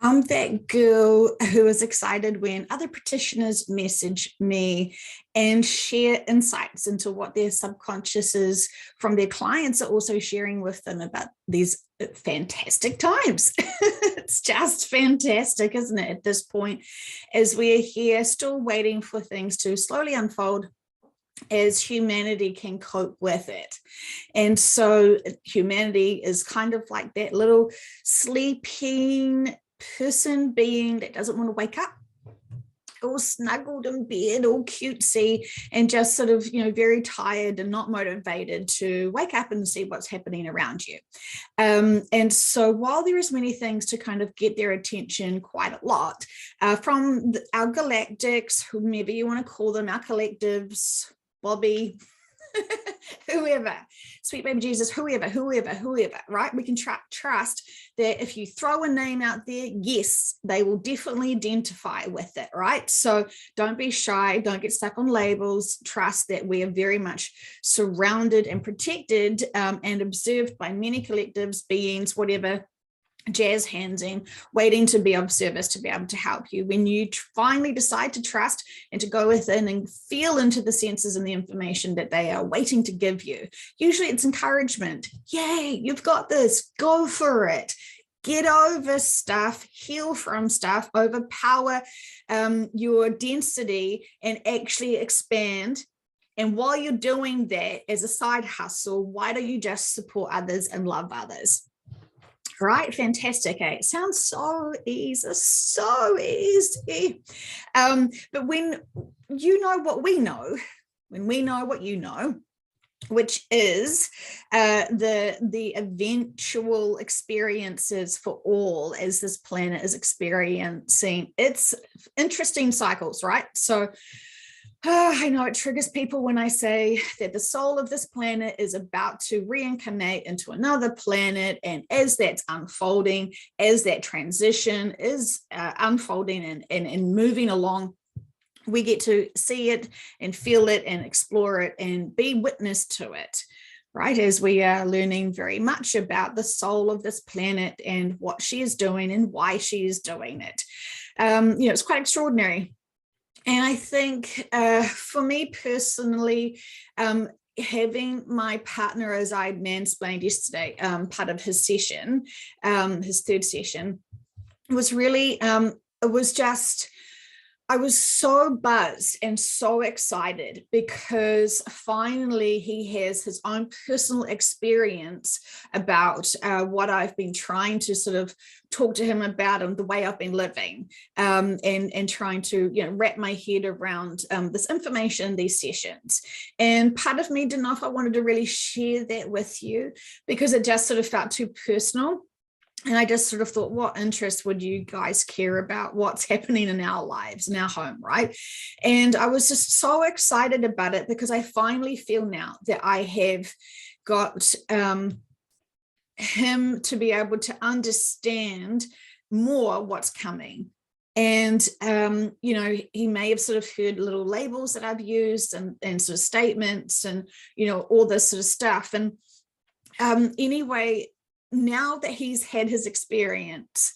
I'm that girl who is excited when other practitioners message me and share insights into what their subconsciouses from their clients are also sharing with them about these fantastic times. It's just fantastic, isn't it, at this point, as we're here still waiting for things to slowly unfold as humanity can cope with it. And so humanity is kind of like that little sleeping person being that doesn't want to wake up, all snuggled in bed, all cutesy, and just sort of, very tired and not motivated to wake up and see what's happening around you. And so while there is many things to kind of get their attention, quite a lot, from our galactics, whomever you want to call them, our collectives, Bobby, whoever, sweet baby Jesus, whoever, right? We can trust that if you throw a name out there, yes, they will definitely identify with it, right? So don't be shy, don't get stuck on labels. Trust that we are very much surrounded and protected and observed by many collectives, beings, whatever, jazz hands in, waiting to be of service, to be able to help you. When you finally decide to trust and to go within and feel into the senses and the information that they are waiting to give you, usually it's encouragement. Yay, you've got this, go for it. Get over stuff, heal from stuff, overpower your density and actually expand. And while you're doing that as a side hustle, why don't you just support others and love others? Right, fantastic. It sounds so easy, so easy. But when you know what we know, when we know what you know, which is the eventual experiences for all as this planet is experiencing its interesting cycles, right? So I know it triggers people when I say that the soul of this planet is about to reincarnate into another planet. And as that's unfolding, as that transition is unfolding and moving along, we get to see it and feel it and explore it and be witness to it, right? As we are learning very much about the soul of this planet and what she is doing and why she is doing it. It's quite extraordinary. And I think for me personally, having my partner, as I mansplained yesterday, part of his session, his third session, was really, it was just, I was so buzzed and so excited because finally he has his own personal experience about what I've been trying to sort of talk to him about and the way I've been living, and trying to wrap my head around this information, these sessions. And part of me didn't know if I wanted to really share that with you because it just sort of felt too personal. And I just sort of thought, what interest would you guys care about what's happening in our lives, in our home, right? And I was just so excited about it because I finally feel now that I have got him to be able to understand more what's coming. And, he may have sort of heard little labels that I've used and sort of statements and, all this sort of stuff. And anyway, now that he's had his experience,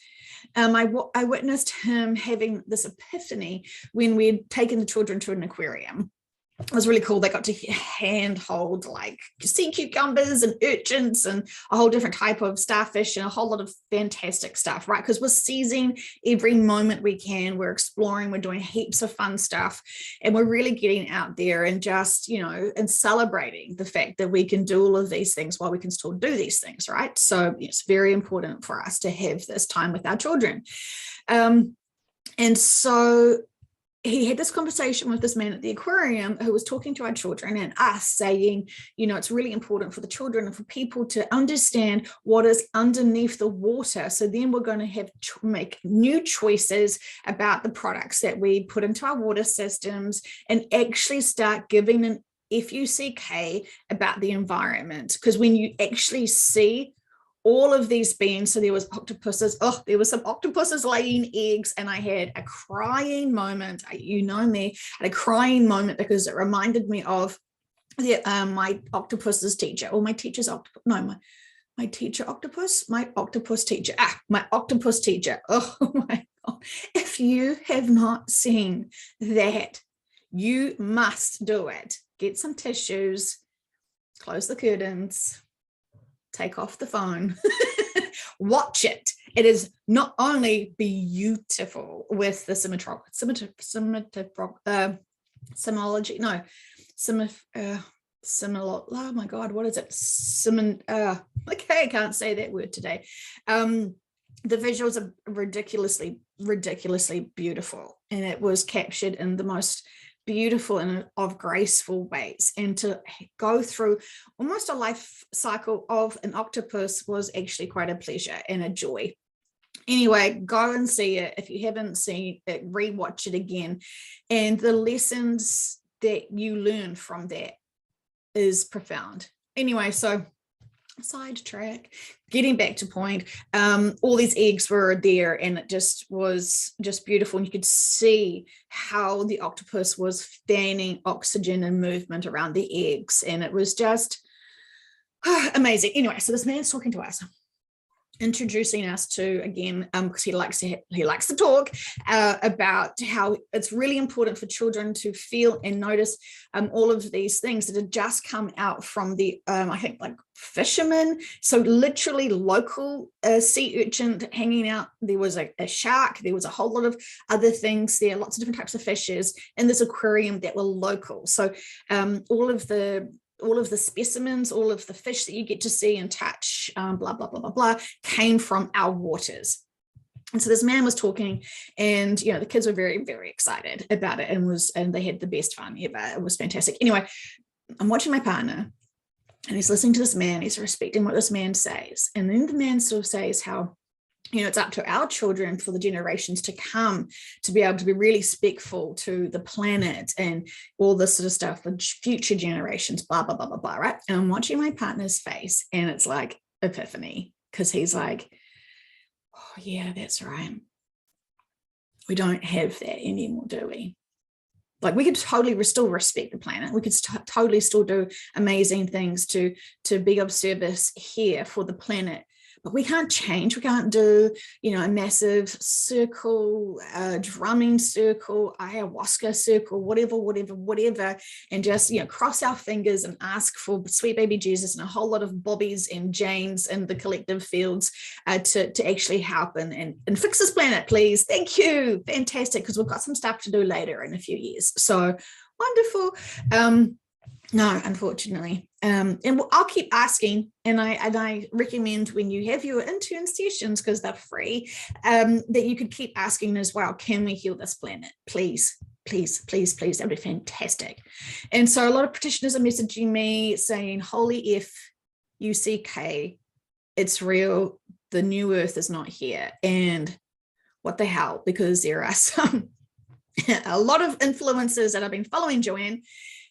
I witnessed him having this epiphany when we'd taken the children to an aquarium. It was really cool. They got to handhold like sea cucumbers and urchins and a whole different type of starfish and a whole lot of fantastic stuff, right? Because we're seizing every moment we can. We're exploring, we're doing heaps of fun stuff, and we're really getting out there and just, and celebrating the fact that we can do all of these things while we can still do these things, right? So it's very important for us to have this time with our children. And so he had this conversation with this man at the aquarium who was talking to our children and us, saying, it's really important for the children and for people to understand what is underneath the water. So then we're going to have to make new choices about the products that we put into our water systems and actually start giving an FUCK about the environment. Because when you actually see all of these beings, so there was octopuses, there was some octopuses laying eggs, and I had a crying moment. Me, I had a crying moment because it reminded me of my octopus's teacher, or my teacher's octopus, no, my teacher octopus, my octopus teacher, my octopus teacher. Oh my God. If you have not seen that, you must do it. Get some tissues, close the curtains, take off the phone, watch it. It is not only beautiful with the oh my God, what is it? Okay, I can't say that word today. The visuals are ridiculously beautiful, and it was captured in the most beautiful and of graceful ways. And to go through almost a life cycle of an octopus was actually quite a pleasure and a joy. Anyway, go and see it. If you haven't seen it, rewatch it again. And the lessons that you learn from that is profound. Anyway, so sidetrack, getting back to point, all these eggs were there, and it just was just beautiful. And you could see how the octopus was fanning oxygen and movement around the eggs, and it was just amazing. Anyway, so this man's talking to us, introducing us to, again, because he likes to talk about how it's really important for children to feel and notice all of these things that had just come out from the I think like fishermen. So literally local sea urchin hanging out. There was a shark. There was a whole lot of other things there, lots of different types of fishes in this aquarium that were local. So all of the specimens, all of the fish that you get to see and touch, blah, blah, blah, blah, blah, came from our waters. And so this man was talking, and, you know, the kids were very, very excited about it, and they had the best fun ever. It was fantastic. Anyway, I'm watching my partner, and he's listening to this man. He's respecting what this man says. And then the man sort of says how, you know, it's up to our children for the generations to come to be able to be really respectful to the planet and all this sort of stuff for future generations, blah, blah, blah, blah, blah, right? And I'm watching my partner's face, and it's like epiphany, because he's like, oh, yeah, that's right. We don't have that anymore, do we? Like, we could totally still respect the planet. We could totally still do amazing things to be of service here for the planet. But we can't change. We can't do, you know, a massive circle, drumming circle, ayahuasca circle, whatever, and just, you know, cross our fingers and ask for sweet baby Jesus and a whole lot of Bobbies and Janes in the collective fields to actually help and fix this planet, please. Thank you. Fantastic, because we've got some stuff to do later in a few years. So wonderful. No, unfortunately. And I'll keep asking, and I recommend when you have your intern sessions, because they're free, that you could keep asking as well, can we heal this planet? Please, please, please, please. That would be fantastic. And so a lot of practitioners are messaging me saying, holy F, UCK, it's real. The new earth is not here. And what the hell? Because there are a lot of influencers that have been following Joanne,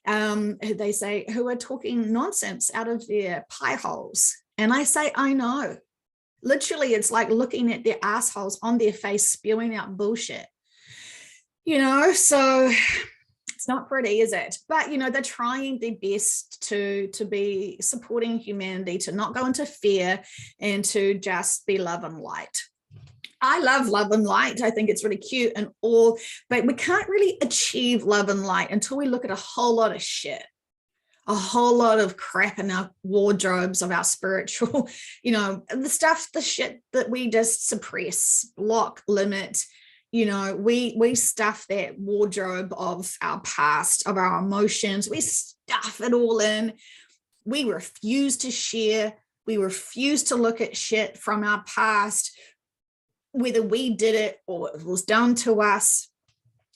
they say, who are talking nonsense out of their pie holes. And I say, I know. Literally, it's like looking at their assholes on their face, spewing out bullshit. You know, so it's not pretty, is it? But, you know, they're trying their best to be supporting humanity, to not go into fear, and to just be love and light. I love love and light. I think it's really cute and all, but we can't really achieve love and light until we look at a whole lot of shit, a whole lot of crap in our wardrobes of our spiritual, you know, the shit that we just suppress, block, limit. You know, we stuff that wardrobe of our past, of our emotions. We stuff it all in. We refuse to share. We refuse to look at shit from our past, whether we did it or it was done to us.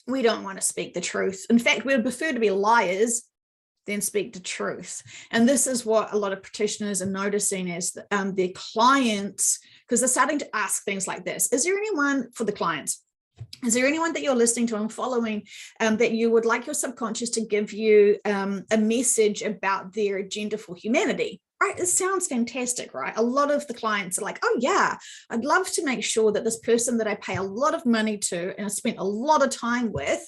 We don't want to speak the truth. In fact, we would prefer to be liars than speak the truth. And this is what a lot of practitioners are noticing is that their clients, because they're starting to ask things like this. Is there anyone, for the clients, is there anyone that you're listening to and following that you would like your subconscious to give you a message about their agenda for humanity? Right, it sounds fantastic, right? A lot of the clients are like, oh yeah, I'd love to make sure that this person that I pay a lot of money to and I spent a lot of time with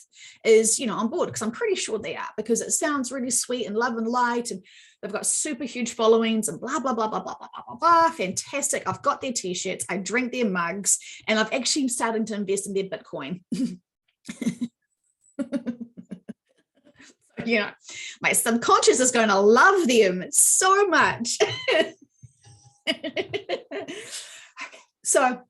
is, on board, because I'm pretty sure they are, because it sounds really sweet and love and light, and they've got super huge followings and blah, blah, blah, blah, blah, blah, blah, blah, blah. Fantastic. I've got their t-shirts, I drink their mugs, and I've actually started to invest in their Bitcoin. My subconscious is going to love them so much. Okay. So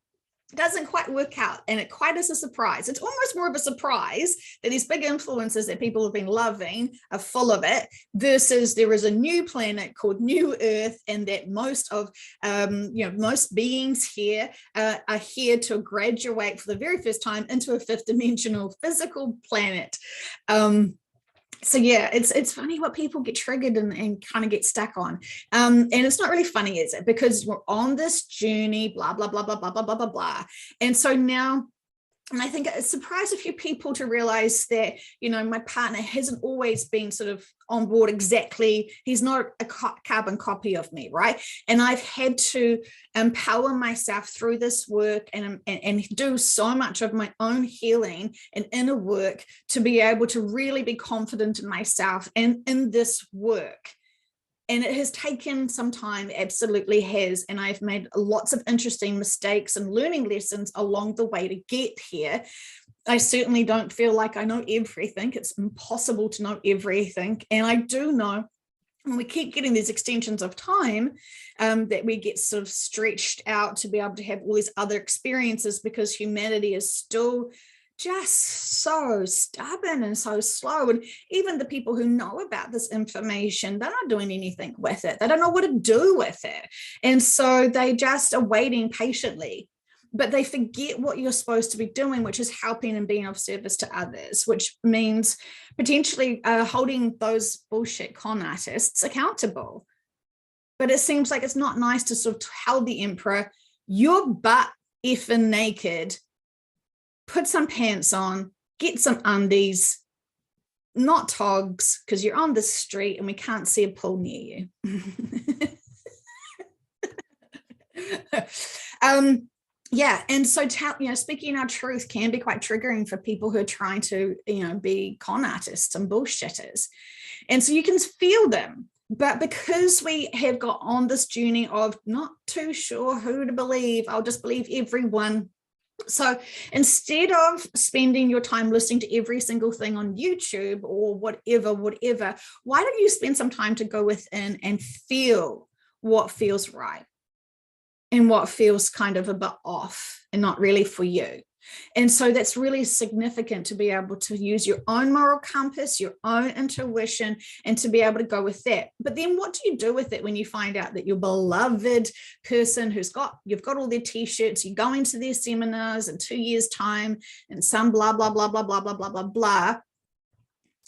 it doesn't quite work out, and it quite is a surprise. It's almost more of a surprise that these big influencers that people have been loving are full of it, versus there is a new planet called New Earth, and that most beings here are here to graduate for the very first time into a fifth dimensional physical planet. So yeah, it's funny what people get triggered and kind of get stuck on. And it's not really funny, is it? Because we're on this journey, blah, blah, blah, blah, blah, blah, blah, blah, blah. And so now, and I think it surprised a few people to realize that, my partner hasn't always been sort of on board exactly. He's not a carbon copy of me, right? And I've had to empower myself through this work and do so much of my own healing and inner work to be able to really be confident in myself and in this work. And it has taken some time, absolutely has. And I've made lots of interesting mistakes and learning lessons along the way to get here. I certainly don't feel like I know everything. It's impossible to know everything. And I do know when we keep getting these extensions of time, that we get sort of stretched out to be able to have all these other experiences, because humanity is still just so stubborn and so slow. And even the people who know about this information, they're not doing anything with it. They don't know what to do with it. And so they just are waiting patiently, but they forget what you're supposed to be doing, which is helping and being of service to others, which means potentially holding those bullshit con artists accountable. But it seems like it's not nice to sort of tell the emperor, you're butt effing naked, put some pants on, get some undies, not togs, because you're on the street and we can't see a pool near you. Yeah, and so speaking our truth can be quite triggering for people who are trying to, be con artists and bullshitters. And so you can feel them. But because we have got on this journey of not too sure who to believe, I'll just believe everyone. So instead of spending your time listening to every single thing on YouTube or whatever, why don't you spend some time to go within and feel what feels right and what feels kind of a bit off and not really for you? And so that's really significant, to be able to use your own moral compass, your own intuition, and to be able to go with that. But then what do you do with it when you find out that your beloved person you've got all their t-shirts, you go into their seminars in 2 years' time and some blah, blah, blah, blah, blah, blah, blah, blah, blah.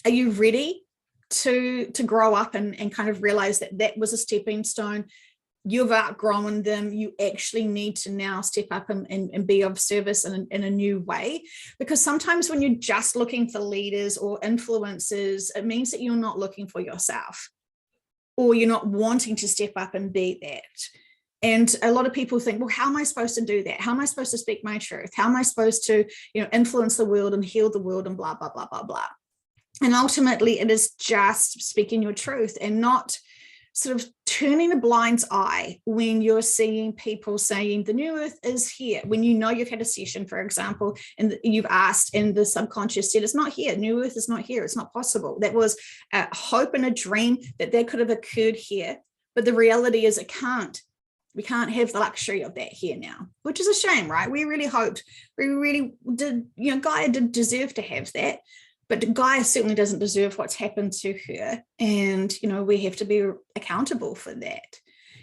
Are you ready to grow up and kind of realize that was a stepping stone? You've outgrown them. You actually need to now step up and be of service in a new way. Because sometimes when you're just looking for leaders or influencers, it means that you're not looking for yourself, or you're not wanting to step up and be that. And a lot of people think, well, how am I supposed to do that? How am I supposed to speak my truth? How am I supposed to, influence the world and heal the world and blah, blah, blah, blah, blah. And ultimately, it is just speaking your truth and not sort of turning a blind eye when you're seeing people saying the new earth is here, when you've had a session, for example, and you've asked and the subconscious said it's not here, new earth is not here, it's not possible. That was a hope and a dream that could have occurred here, but the reality is it can't. We can't have the luxury of that here now, which is a shame, right? We really did, Gaia did deserve to have that. But Gaia certainly doesn't deserve what's happened to her. And, we have to be accountable for that.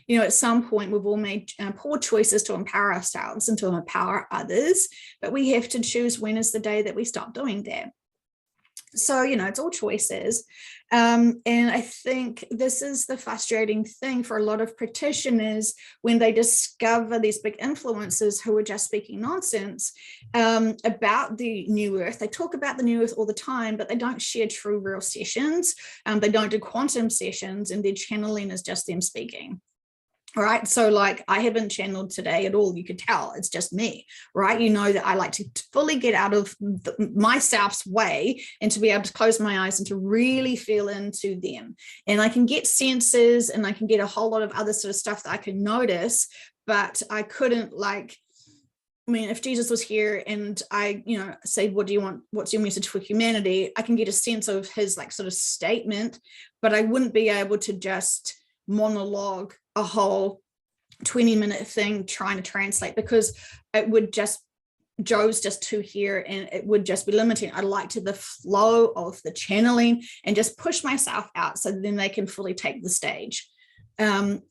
At some point, we've all made poor choices to empower ourselves and to empower others. But we have to choose when is the day that we stop doing that. So, it's all choices. And I think this is the frustrating thing for a lot of practitioners when they discover these big influencers who are just speaking nonsense about the new earth. They talk about the new earth all the time, but they don't share true real sessions. They don't do quantum sessions, and their channeling is just them speaking. Right. So like I haven't channeled today at all. You could tell it's just me, right? That I like to fully get out of myself's way and to be able to close my eyes and to really feel into them. And I can get senses and I can get a whole lot of other sort of stuff that I can notice, but I couldn't if Jesus was here and I, say, what do you want? What's your message for humanity? I can get a sense of his sort of statement, but I wouldn't be able to just monologue a whole 20-minute thing trying to translate, because it would just, Joe's just too here and it would just be limiting. I like the flow of the channeling and just push myself out so then they can fully take the stage. So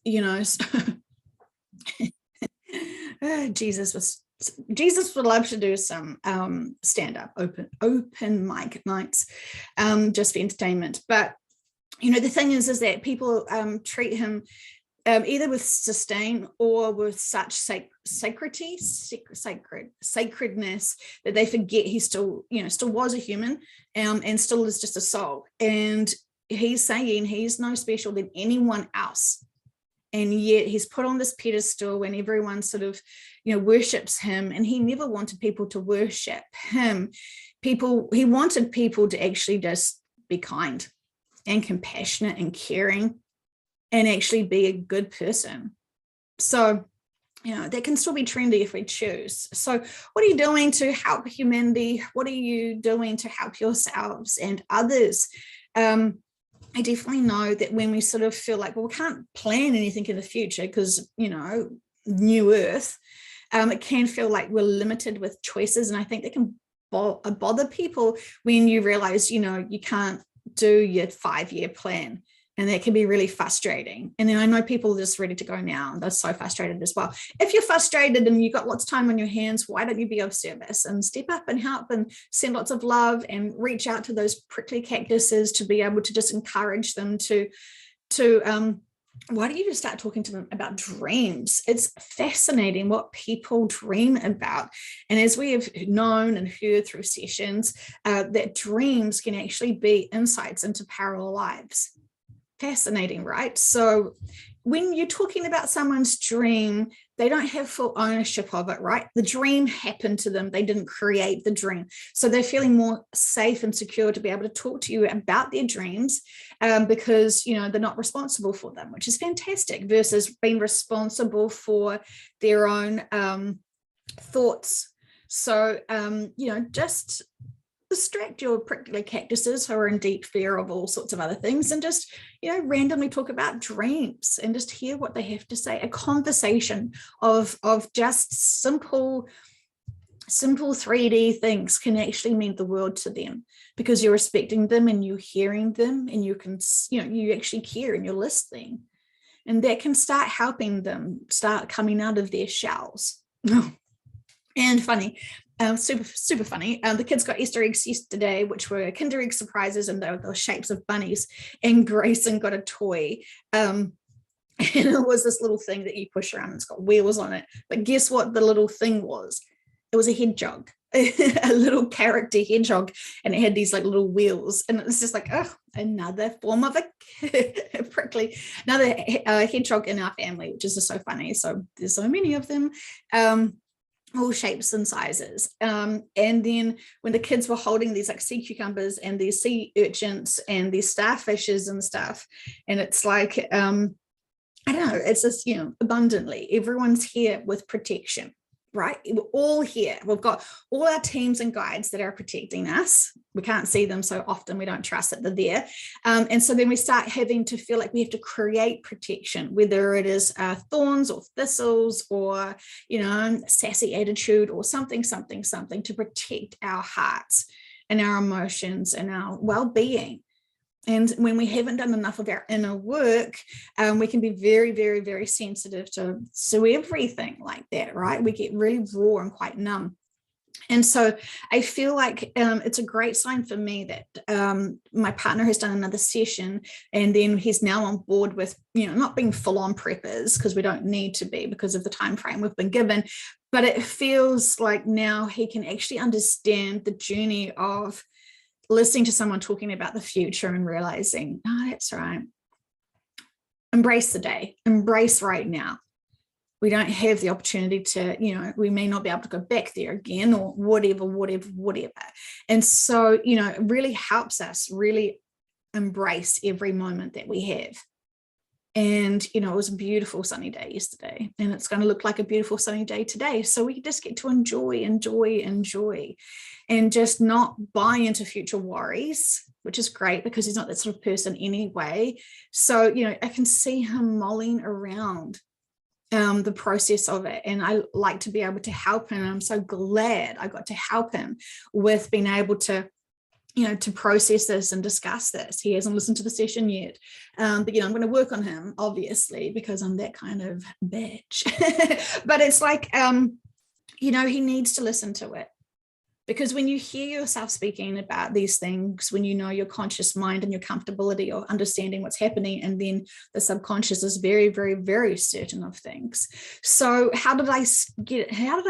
Jesus would love to do some stand-up open mic nights just for entertainment. But the thing is that people treat him either with disdain or with such sacredness that they forget he still was a human and still is just a soul. And he's saying he's no special than anyone else. And yet he's put on this pedestal when everyone sort of, worships him. And he never wanted people to worship him. He wanted people to actually just be kind and compassionate and caring and actually be a good person. So, that can still be trendy if we choose. So what are you doing to help humanity? What are you doing to help yourselves and others? I definitely know that when we sort of feel like, well, we can't plan anything in the future because, new earth, it can feel like we're limited with choices. And I think that can bother people when you realize, you can't do your 5-year plan, and that can be really frustrating. And then I know people are just ready to go now, and they're so frustrated as well. If you're frustrated and you've got lots of time on your hands, why don't you be of service and step up and help and send lots of love and reach out to those prickly cactuses to be able to just encourage them to why don't you just start talking to them about dreams? It's fascinating what people dream about. And as we have known and heard through sessions, that dreams can actually be insights into parallel lives. Fascinating, right? So when you're talking about someone's dream, they don't have full ownership of it, right? The dream happened to them. They didn't create the dream. So they're feeling more safe and secure to be able to talk to you about their dreams because, they're not responsible for them, which is fantastic, versus being responsible for their own thoughts. So, just distract your prickly cactuses who are in deep fear of all sorts of other things and just, randomly talk about dreams and just hear what they have to say. A conversation of just simple 3D things can actually mean the world to them because you're respecting them and you're hearing them and you can, you actually care and you're listening. And that can start helping them start coming out of their shells. And funny. Super funny. The kids got Easter eggs yesterday, which were Kinder Egg surprises, and they were the shapes of bunnies. And Grayson got a toy. And it was this little thing that you push around and it's got wheels on it. But guess what the little thing was? It was a hedgehog, a little character hedgehog, and it had these little wheels. And it's just another form of a another hedgehog in our family, which is just so funny. So there's so many of them. All shapes and sizes. And then when the kids were holding these sea cucumbers and these sea urchins and these starfishes and stuff, and it's I don't know, it's just, abundantly, everyone's here with protection, right? We're all here. We've got all our teams and guides that are protecting us. We can't see them so often. We don't trust that they're there. And so then we start having to feel like we have to create protection, whether it is thorns or thistles or, sassy attitude or something to protect our hearts and our emotions and our well-being. And when we haven't done enough of our inner work, we can be very, very, very sensitive to everything like that, right? We get really raw and quite numb. And so I feel like it's a great sign for me that my partner has done another session, and then he's now on board with, not being full on preppers, because we don't need to be because of the time frame we've been given. But it feels like now he can actually understand the journey of listening to someone talking about the future and realizing, oh, that's right. Embrace the day, embrace right now. We don't have the opportunity to, we may not be able to go back there again, or whatever. And so, it really helps us really embrace every moment that we have. And, it was a beautiful sunny day yesterday, and it's going to look like a beautiful sunny day today. So we just get to enjoy, and just not buy into future worries, which is great because he's not that sort of person anyway. So, I can see him mulling around the process of it, and I like to be able to help him. I'm so glad I got to help him with being able to to process this and discuss this. He hasn't listened to the session yet, but I'm going to work on him, obviously, because I'm that kind of bitch. But it's like he needs to listen to it. Because when you hear yourself speaking about these things, when you know your conscious mind and your comfortability of understanding what's happening, and then the subconscious is very, very, very certain of things. So how did I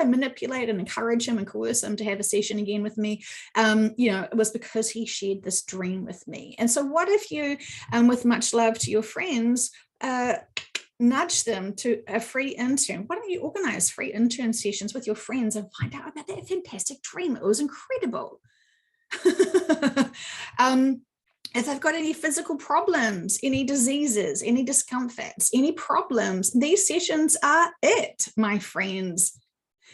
manipulate and encourage him and coerce him to have a session again with me? It was because he shared this dream with me. And so what if you, with much love to your friends, nudge them to a free intern? Why don't you organize free intern sessions with your friends and find out about that fantastic dream? It was incredible. If they've got any physical problems, any diseases, any discomforts, any problems, these sessions are it, my friends.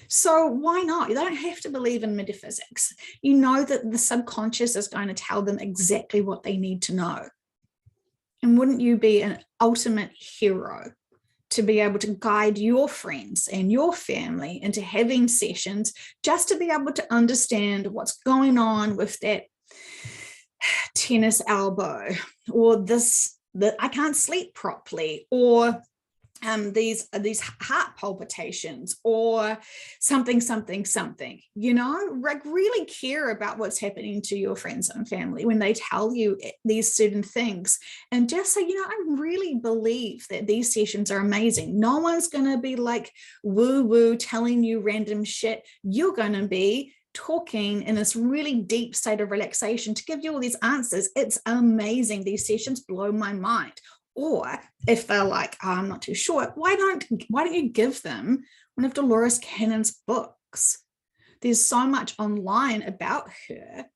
So why not? You don't have to believe in metaphysics. You know that the subconscious is going to tell them exactly what they need to know. And wouldn't you be an ultimate hero to be able to guide your friends and your family into having sessions just to be able to understand what's going on with that tennis elbow, or that I can't sleep properly, or these heart palpitations, or something, like really care about what's happening to your friends and family when they tell you these certain things. And just say, I really believe that these sessions are amazing. No one's going to be like woo telling you random shit. You're going to be talking in this really deep state of relaxation to give you all these answers. It's amazing. These sessions blow my mind. Or if they're like, oh, I'm not too sure, why don't you give them one of Dolores Cannon's books? There's so much online about her.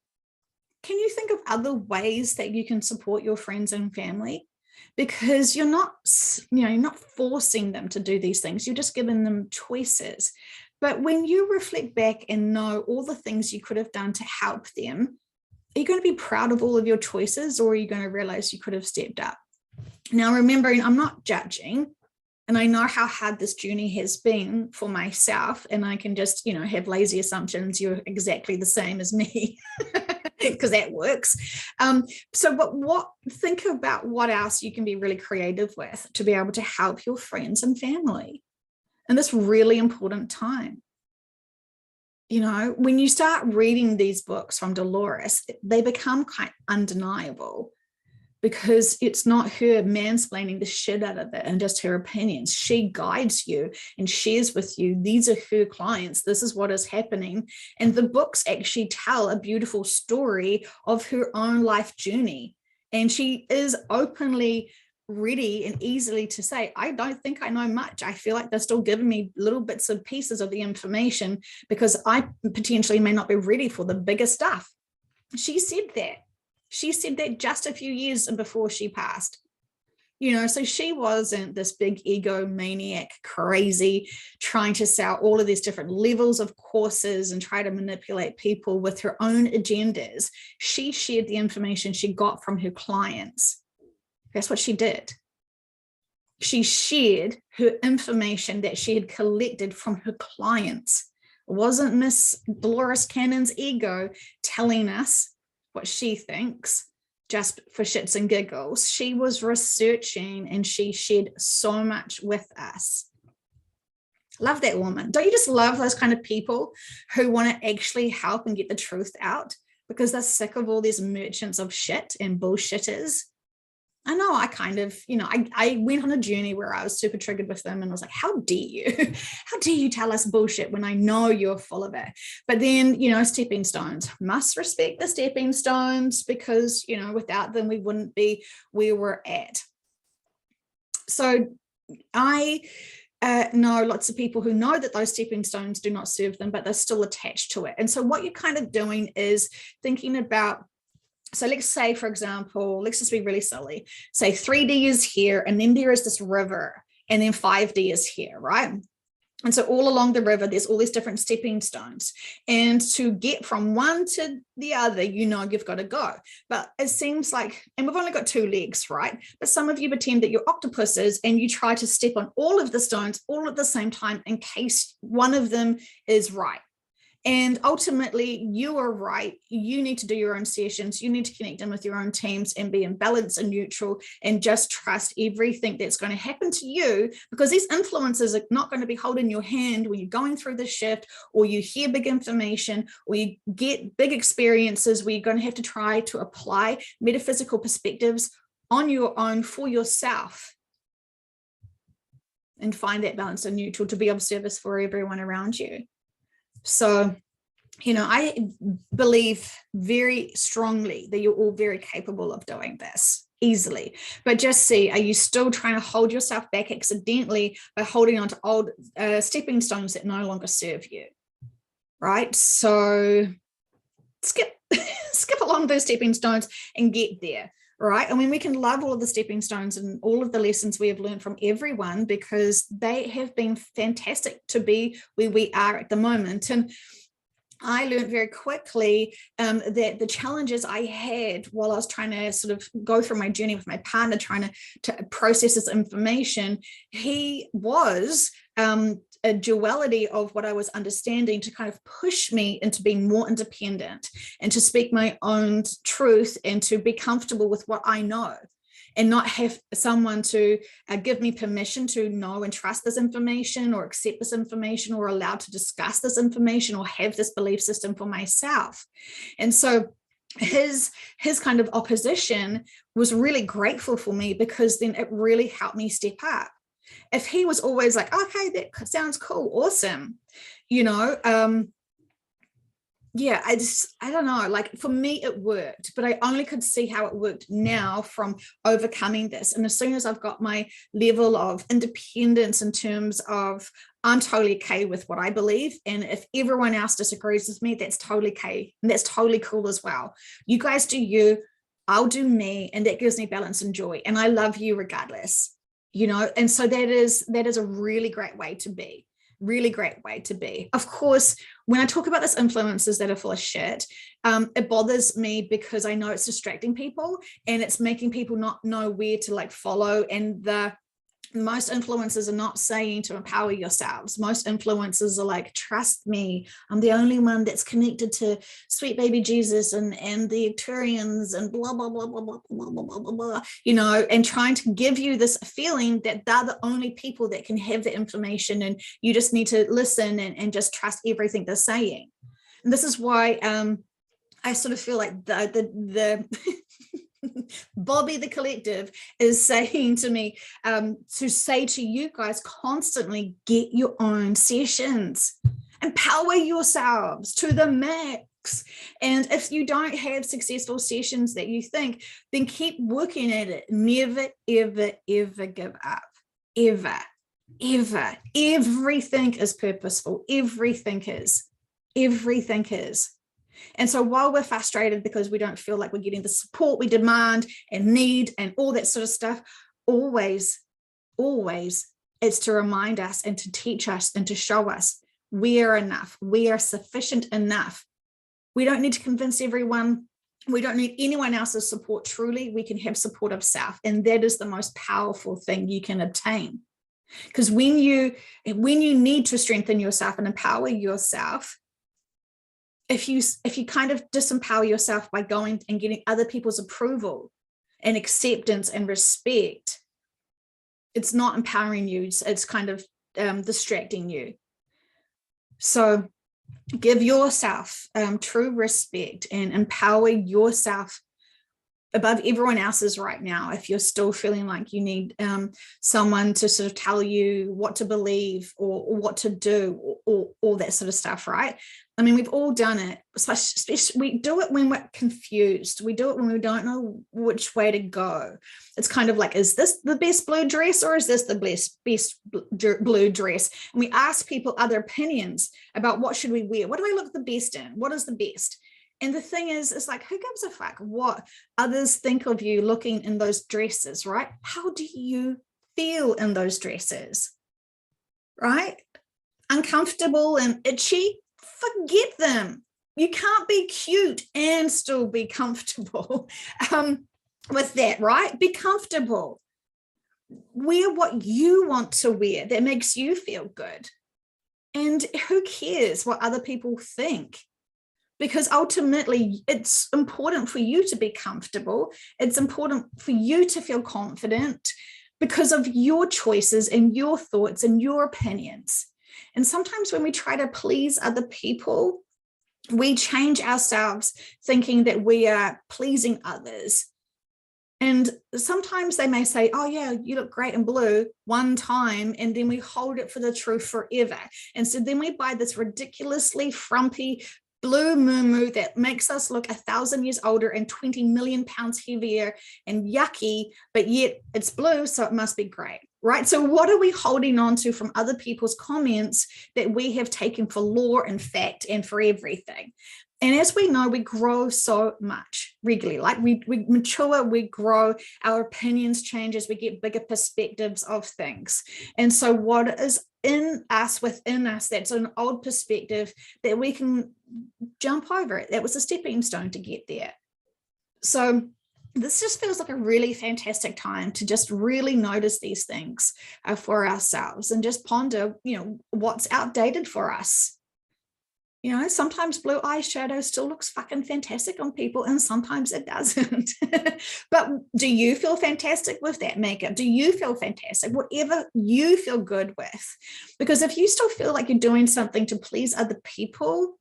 Can you think of other ways that you can support your friends and family? Because you're not forcing them to do these things. You're just giving them choices. But when you reflect back and know all the things you could have done to help them, are you going to be proud of all of your choices, or are you going to realize you could have stepped up? Now, remembering, I'm not judging, and I know how hard this journey has been for myself, and I can just, have lazy assumptions. You're exactly the same as me, because that works. But think about what else you can be really creative with to be able to help your friends and family in this really important time. When you start reading these books from Dolores, they become quite undeniable, because it's not her mansplaining the shit out of it and just her opinions. She guides you and shares with you, these are her clients, this is what is happening. And the books actually tell a beautiful story of her own life journey. And she is openly ready and easily to say, I don't think I know much. I feel like they're still giving me little bits and pieces of the information because I potentially may not be ready for the bigger stuff. She said that. She said that just a few years before she passed. So she wasn't this big egomaniac, crazy, trying to sell all of these different levels of courses and try to manipulate people with her own agendas. She shared the information she got from her clients. That's what she did. She shared her information that she had collected from her clients. It wasn't Miss Dolores Cannon's ego telling us what she thinks just for shits and giggles. She was researching, and she shared so much with us. Love that woman. Don't you just love those kind of people who want to actually help and get the truth out because they're sick of all these merchants of shit and bullshitters? I know I kind of, I went on a journey where I was super triggered with them and I was like, how dare you? How dare you tell us bullshit when I know you're full of it? But then, stepping stones, must respect the stepping stones because, without them, we wouldn't be where we're at. So I know lots of people who know that those stepping stones do not serve them, but they're still attached to it. And so what you're kind of doing is thinking about, so let's say, for example, let's just be really silly, say 3D is here, and then there is this river, and then 5D is here, right? And so all along the river, there's all these different stepping stones. And to get from one to the other, you've got to go. But it seems like, and we've only got 2 legs, right? But some of you pretend that you're octopuses and you try to step on all of the stones all at the same time in case one of them is right. And ultimately, you are right. You need to do your own sessions. You need to connect in with your own teams and be in balance and neutral and just trust everything that's going to happen to you, because these influences are not going to be holding your hand when you're going through the shift, or you hear big information, or you get big experiences where you're going to have to try to apply metaphysical perspectives on your own for yourself and find that balance and neutral to be of service for everyone around you. So, I believe very strongly that you're all very capable of doing this easily, but just see, are you still trying to hold yourself back accidentally by holding on to old stepping stones that no longer serve you, right? So skip along those stepping stones and get there. Right. I mean, we can love all of the stepping stones and all of the lessons we have learned from everyone because they have been fantastic to be where we are at the moment. And I learned very quickly that the challenges I had while I was trying to sort of go through my journey with my partner, trying to process this information, he was a duality of what I was understanding to kind of push me into being more independent and to speak my own truth and to be comfortable with what I know and not have someone to give me permission to know and trust this information or accept this information or allowed to discuss this information or have this belief system for myself. And so his kind of opposition was really grateful for me because then it really helped me step up. If he was always like, okay, that sounds cool, awesome, yeah, I don't know, like for me it worked, but I only could see how it worked now from overcoming this. And as soon as I've got my level of independence in terms of I'm totally okay with what I believe, and if everyone else disagrees with me, that's totally okay, and that's totally cool as well. You guys do you, I'll do me, and that gives me balance and joy, and I love you regardless. And so that is a really great way to be. Really great way to be. Of course, when I talk about this influences that are full of shit, it bothers me because I know it's distracting people and it's making people not know where to follow. And most influencers are not saying to empower yourselves. Most influencers are like, trust me, I'm the only one that's connected to sweet baby Jesus and the INTERNS and blah, blah, blah, blah, blah, blah, blah, blah, blah, blah, and trying to give you this feeling that they're the only people that can have the information and you just need to listen and just trust everything they're saying. And this is why I sort of feel like the Bobby the collective is saying to me to say to you guys constantly, get your own sessions, empower yourselves to the max. And if you don't have successful sessions that you think, then keep working at it. Never, ever, ever give up. Ever, ever. Everything is purposeful. Everything is. Everything is. And so while we're frustrated because we don't feel like we're getting the support we demand and need and all that sort of stuff, always it's to remind us and to teach us and to show us we are enough. We are sufficient enough. We don't need to convince everyone. We don't need anyone else's support. Truly, we can have support of self. And that is the most powerful thing you can obtain. Because when you need to strengthen yourself and empower yourself, if you kind of disempower yourself by going and getting other people's approval and acceptance and respect, it's not empowering you. It's kind of distracting you. So give yourself true respect and empower yourself above everyone else's right now. If you're still feeling like you need someone to sort of tell you what to believe or what to do or all that sort of stuff, right? I mean, we've all done it. Especially, we do it when we're confused. We do it when we don't know which way to go. It's kind of like, is this the best blue dress or is this the best blue dress? And we ask people other opinions about what should we wear? What do I look the best in? What is the best? And the thing is, it's like, who gives a fuck what others think of you looking in those dresses, right? How do you feel in those dresses, right? Uncomfortable and itchy? Forget them. You can't be cute and still be comfortable with that, right? Be comfortable. Wear what you want to wear that makes you feel good. And who cares what other people think? Because ultimately, it's important for you to be comfortable. It's important for you to feel confident because of your choices and your thoughts and your opinions. And sometimes when we try to please other people, we change ourselves thinking that we are pleasing others. And sometimes they may say, oh yeah, you look great in blue one time, and then we hold it for the truth forever. And so then we buy this ridiculously frumpy blue moo that makes us look 1,000 years older and 20 million pounds heavier and yucky, but yet it's blue, so it must be great, right? So what are we holding on to from other people's comments that we have taken for law and fact and for everything? And as we know, we grow so much regularly, like we mature, we grow, our opinions change as we get bigger perspectives of things. And so what is within us, that's an old perspective that we can jump over it. That was a stepping stone to get there. So this just feels like a really fantastic time to just really notice these things for ourselves and just ponder, what's outdated for us. Sometimes blue eyeshadow still looks fucking fantastic on people and sometimes it doesn't. But do you feel fantastic with that makeup? Do you feel fantastic? Whatever you feel good with. Because if you still feel like you're doing something to please other people,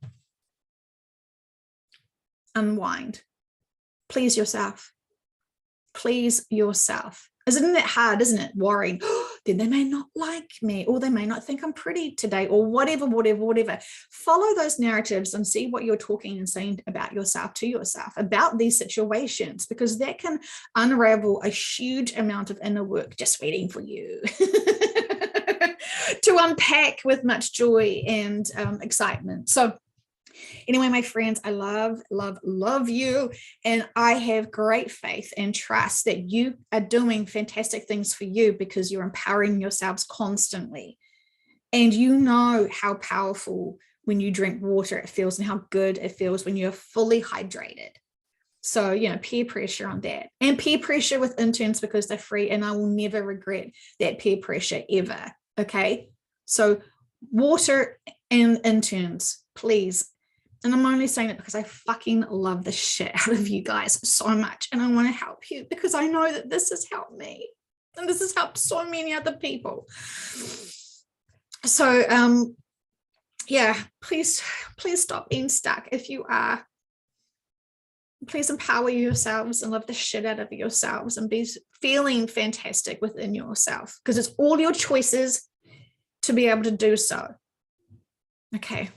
unwind. Please yourself. Please yourself. Isn't it hard, isn't it? Worrying, then they may not like me, or they may not think I'm pretty today, or whatever. Follow those narratives and see what you're talking and saying about yourself to yourself about these situations, because that can unravel a huge amount of inner work just waiting for you to unpack with much joy and excitement. So anyway, my friends, I love you. And I have great faith and trust that you are doing fantastic things for you because you're empowering yourselves constantly. And you know how powerful when you drink water it feels and how good it feels when you're fully hydrated. So, peer pressure on that, and peer pressure with interns because they're free, and I will never regret that peer pressure ever. Okay. So water and interns, please. And I'm only saying it because I fucking love the shit out of you guys so much. And I want to help you because I know that this has helped me. And this has helped so many other people. So, please stop being stuck. If you are, please empower yourselves and love the shit out of yourselves and be feeling fantastic within yourself because it's all your choices to be able to do so. Okay.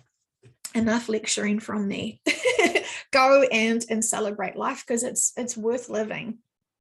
Enough lecturing from me. Go and celebrate life because it's worth living.